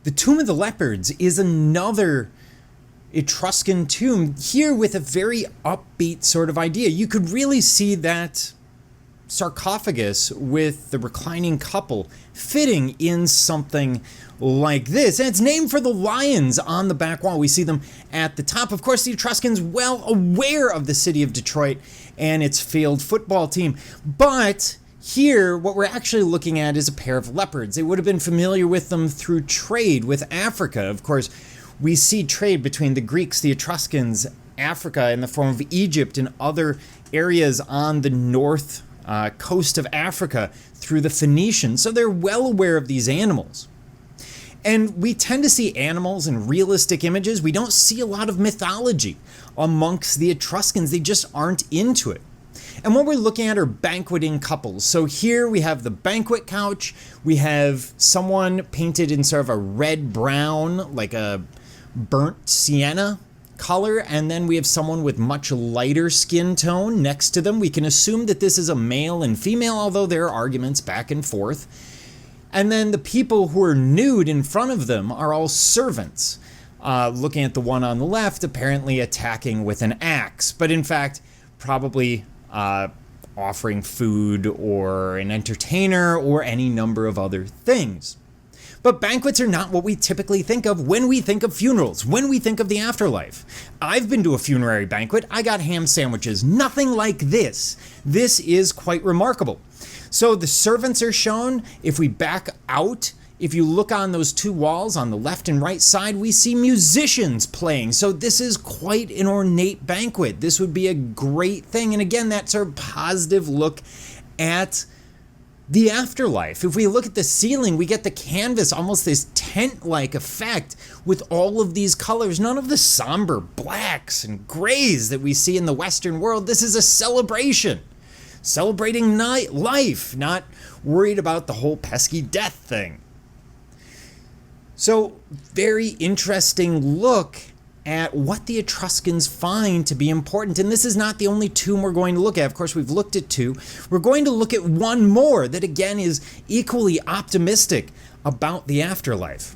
The Tomb of the Leopards is another Etruscan tomb, here with a very upbeat sort of idea. You could really see that sarcophagus with the reclining couple fitting in something like this. And it's named for the lions on the back wall. We see them at the top. Of course, the Etruscans well aware of the city of Detroit and its failed football team. But here, what we're actually looking at is a pair of leopards. They would have been familiar with them through trade with Africa. Of course, we see trade between the Greeks, the Etruscans, Africa in the form of Egypt and other areas on the north coast of Africa through the Phoenicians. So they're well aware of these animals. And we tend to see animals in realistic images. We don't see a lot of mythology amongst the Etruscans. They just aren't into it. And what we're looking at are banqueting couples. So here we have the banquet couch. We have someone painted in sort of a red-brown, like a burnt sienna color. And then we have someone with much lighter skin tone next to them. We can assume that this is a male and female, although there are arguments back and forth. And then the people who are nude in front of them are all servants. Looking at the one on the left, apparently attacking with an axe. But in fact, probably offering food or an entertainer or any number of other things. But banquets are not what we typically think of when we think of funerals, when we think of the afterlife. I've been to a funerary banquet. I got ham sandwiches. Nothing like this. This is quite remarkable. So the servants are shown. If we back out, if you look on those two walls on the left and right side, we see musicians playing. So this is quite an ornate banquet. This would be a great thing. And again, that sort of positive look at the afterlife. If we look at the ceiling, we get the canvas, almost this tent-like effect with all of these colors, none of the somber blacks and grays that we see in the Western world. This is a celebration. Celebrating life, not worried about the whole pesky death thing. So, very interesting look at what the Etruscans find to be important. And this is not the only tomb we're going to look at. Of course, we've looked at two. We're going to look at one more that, again, is equally optimistic about the afterlife.